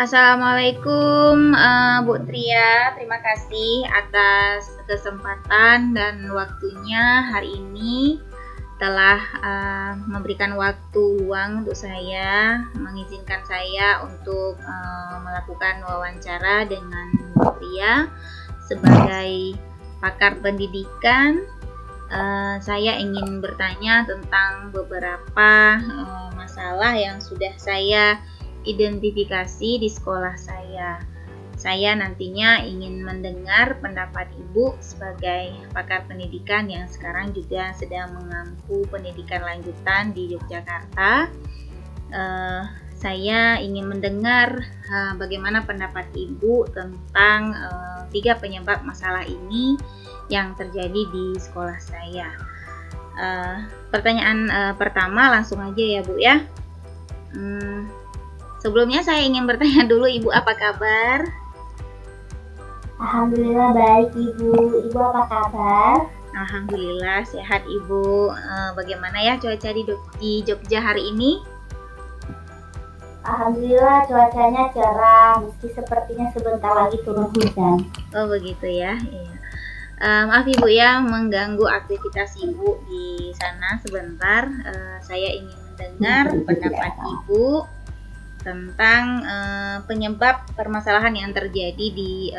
Assalamualaikum Bu Tria, terima kasih atas kesempatan dan waktunya hari ini telah memberikan waktu luang untuk saya, mengizinkan saya untuk melakukan wawancara dengan Bu Tria sebagai pakar pendidikan. Saya ingin bertanya tentang beberapa masalah yang sudah saya identifikasi di sekolah saya. Saya nantinya ingin mendengar pendapat Ibu sebagai pakar pendidikan yang sekarang juga sedang mengampu pendidikan lanjutan di Yogyakarta. Saya ingin mendengar bagaimana pendapat Ibu tentang 3 penyebab masalah ini yang terjadi di sekolah saya. Pertanyaan pertama langsung aja ya Bu ya. Sebelumnya saya ingin bertanya dulu, Ibu apa kabar? Alhamdulillah baik Ibu. Ibu apa kabar? Alhamdulillah sehat Ibu. Bagaimana ya cuaca di Jogja hari ini? Alhamdulillah cuacanya cerah, meski sepertinya sebentar lagi turun hujan. Oh begitu ya. Iya. Maaf Ibu ya mengganggu aktivitas Ibu di sana sebentar. Saya ingin mendengar pendapat Ibu tentang penyebab permasalahan yang terjadi di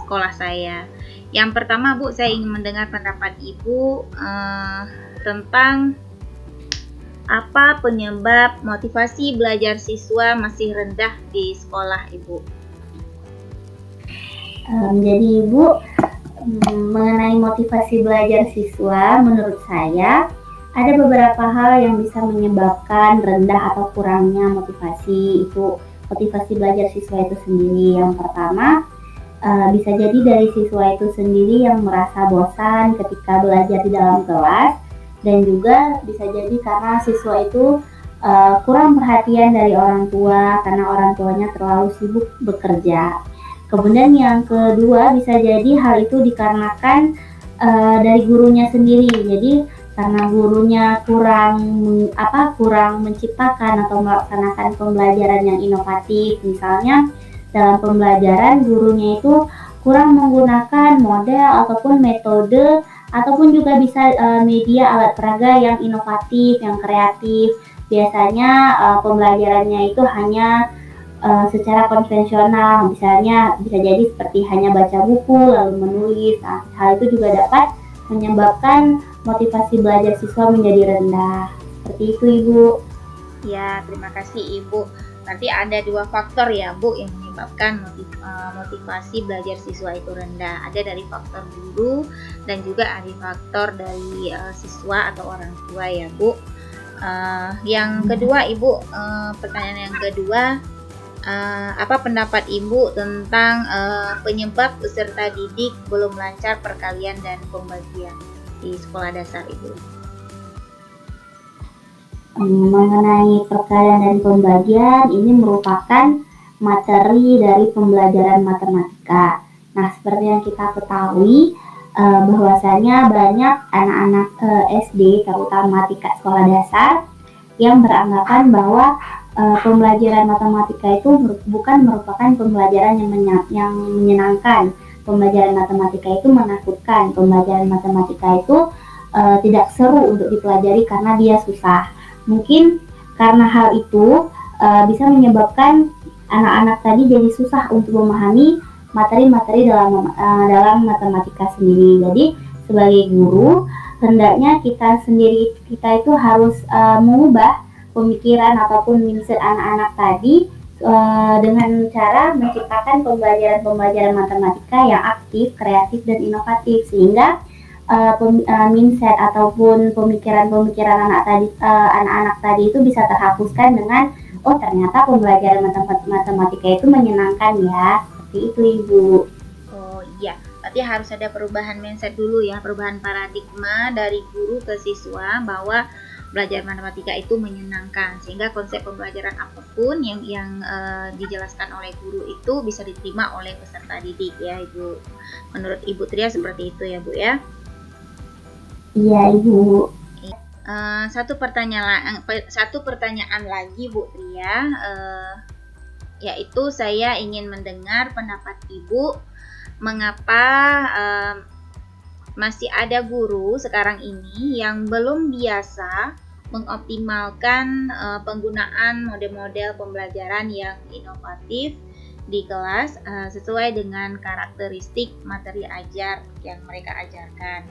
sekolah saya. Yang pertama Bu, saya ingin mendengar pendapat Ibu tentang apa penyebab motivasi belajar siswa masih rendah di sekolah Ibu. Jadi Ibu, mengenai motivasi belajar siswa, menurut saya ada beberapa hal yang bisa menyebabkan rendah atau kurangnya motivasi belajar siswa itu sendiri. Yang pertama, bisa jadi dari siswa itu sendiri yang merasa bosan ketika belajar di dalam kelas, dan juga bisa jadi karena siswa itu kurang perhatian dari orang tua karena orang tuanya terlalu sibuk bekerja. Kemudian yang kedua, bisa jadi hal itu dikarenakan dari gurunya sendiri. Jadi karena gurunya kurang menciptakan atau melaksanakan pembelajaran yang inovatif. Misalnya dalam pembelajaran gurunya itu kurang menggunakan model ataupun metode ataupun juga bisa media alat peraga yang inovatif, yang kreatif. Biasanya pembelajarannya itu hanya secara konvensional, misalnya bisa jadi seperti hanya baca buku lalu menulis. Hal itu juga dapat menyebabkan motivasi belajar siswa menjadi rendah. Seperti itu Ibu. Ya, terima kasih Ibu. Nanti ada 2 faktor ya Bu yang menyebabkan motivasi belajar siswa itu rendah. Ada dari faktor guru dan juga ada faktor dari siswa atau orang tua ya Bu. Yang kedua Ibu, pertanyaan yang kedua, apa pendapat Ibu tentang penyebab peserta didik belum lancar perkalian dan pembagian di sekolah dasar Ibu? Mengenai perkalian dan pembagian, ini merupakan materi dari pembelajaran matematika. Nah, seperti yang kita ketahui, bahwasanya banyak anak-anak SD, terutama tingkat sekolah dasar, yang beranggapan bahwa pembelajaran matematika itu bukan merupakan pembelajaran yang menyenangkan. Pembelajaran matematika itu menakutkan. Pembelajaran matematika itu tidak seru untuk dipelajari karena dia susah. Mungkin karena hal itu bisa menyebabkan anak-anak tadi jadi susah untuk memahami materi-materi dalam matematika sendiri. Jadi sebagai guru, hendaknya kita itu harus mengubah pemikiran ataupun mindset anak-anak tadi dengan cara menciptakan pembelajaran matematika yang aktif, kreatif, dan inovatif, sehingga mindset ataupun pemikiran anak-anak tadi itu bisa terhapuskan dengan ternyata pembelajaran matematika itu menyenangkan ya. Seperti itu Ibu. Oh iya, berarti harus ada perubahan mindset dulu ya, perubahan paradigma dari guru ke siswa bahwa belajar matematika itu menyenangkan, sehingga konsep pembelajaran apapun yang dijelaskan oleh guru itu bisa diterima oleh peserta didik ya Ibu. Menurut Ibu Tria seperti itu ya Bu ya? Iya Ibu. Satu pertanyaan lagi Bu Tria, yaitu saya ingin mendengar pendapat Ibu mengapa masih ada guru sekarang ini yang belum biasa mengoptimalkan penggunaan model-model pembelajaran yang inovatif di kelas sesuai dengan karakteristik materi ajar yang mereka ajarkan.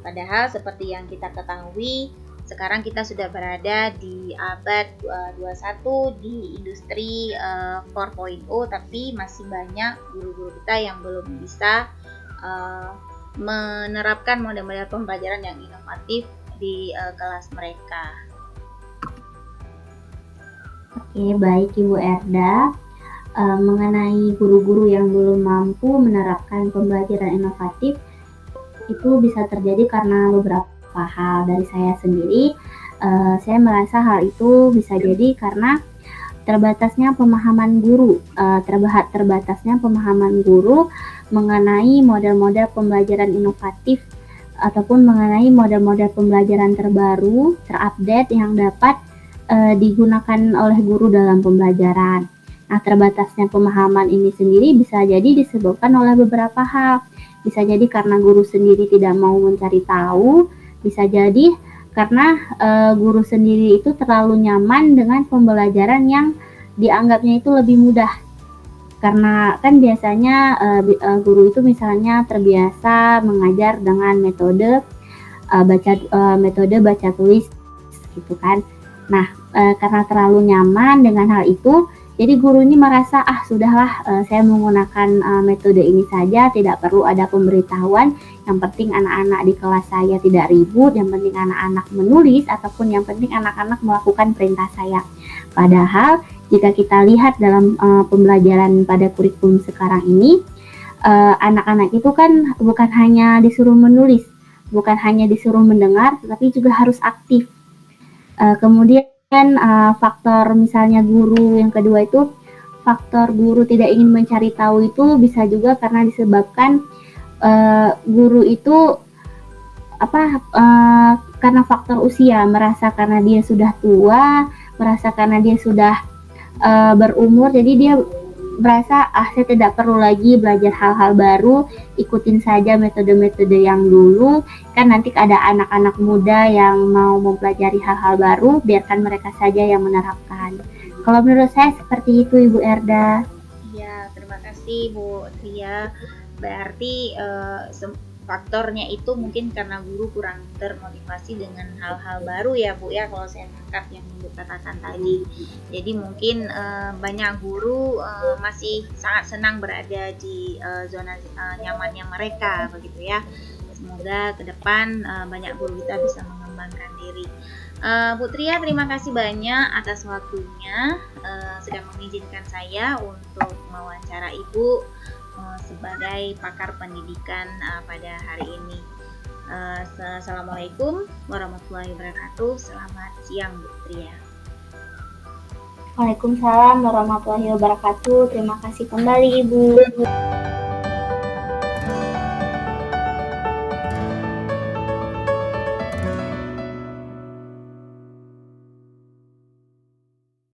Padahal seperti yang kita ketahui, sekarang kita sudah berada di abad 21 di industri 4.0, tapi masih banyak guru-guru kita yang belum bisa menerapkan model-model pembelajaran yang inovatif di kelas mereka. Oke, baik Ibu Erda. Mengenai guru-guru yang belum mampu menerapkan pembelajaran inovatif, itu bisa terjadi karena beberapa hal. Dari saya sendiri, saya merasa hal itu bisa jadi karena terbatasnya pemahaman guru, terbatasnya pemahaman guru mengenai model-model pembelajaran inovatif ataupun mengenai model-model pembelajaran terbaru, terupdate yang dapat digunakan oleh guru dalam pembelajaran. Nah, terbatasnya pemahaman ini sendiri bisa jadi disebabkan oleh beberapa hal. Bisa jadi karena guru sendiri tidak mau mencari tahu, bisa jadi karena guru sendiri itu terlalu nyaman dengan pembelajaran yang dianggapnya itu lebih mudah. Karena kan biasanya guru itu misalnya terbiasa mengajar dengan metode baca tulis gitu kan. Nah, karena terlalu nyaman dengan hal itu, jadi guru ini merasa sudahlah, saya menggunakan metode ini saja, tidak perlu ada pemberitahuan. Yang penting anak-anak di kelas saya tidak ribut, yang penting anak-anak menulis, ataupun yang penting anak-anak melakukan perintah saya. Padahal jika kita lihat dalam pembelajaran pada kurikulum sekarang ini, anak-anak itu kan bukan hanya disuruh menulis, bukan hanya disuruh mendengar, tetapi juga harus aktif. Kemudian faktor misalnya guru yang kedua itu, faktor guru tidak ingin mencari tahu itu bisa juga karena disebabkan guru itu karena faktor usia, merasa karena dia sudah tua, merasa karena dia sudah berumur, jadi dia merasa saya tidak perlu lagi belajar hal-hal baru, ikutin saja metode-metode yang dulu, kan nanti ada anak-anak muda yang mau mempelajari hal-hal baru, biarkan mereka saja yang menerapkan. Kalau menurut saya seperti itu, Ibu Erda. Ya, terima kasih Bu Tria. Berarti faktornya itu mungkin karena guru kurang termotivasi dengan hal-hal baru ya Bu ya, kalau saya tangkap yang Ibu katakan tadi. Jadi mungkin banyak guru masih sangat senang berada di zona nyamannya mereka begitu ya. Semoga ke depan banyak guru kita bisa mengembangkan diri. Bu Tria, terima kasih banyak atas waktunya sudah mengizinkan saya untuk mewawancara Ibu sebagai pakar pendidikan pada hari ini. Assalamualaikum warahmatullahi wabarakatuh. Selamat siang Bu Tria. Waalaikumsalam warahmatullahi wabarakatuh. Terima kasih kembali Ibu.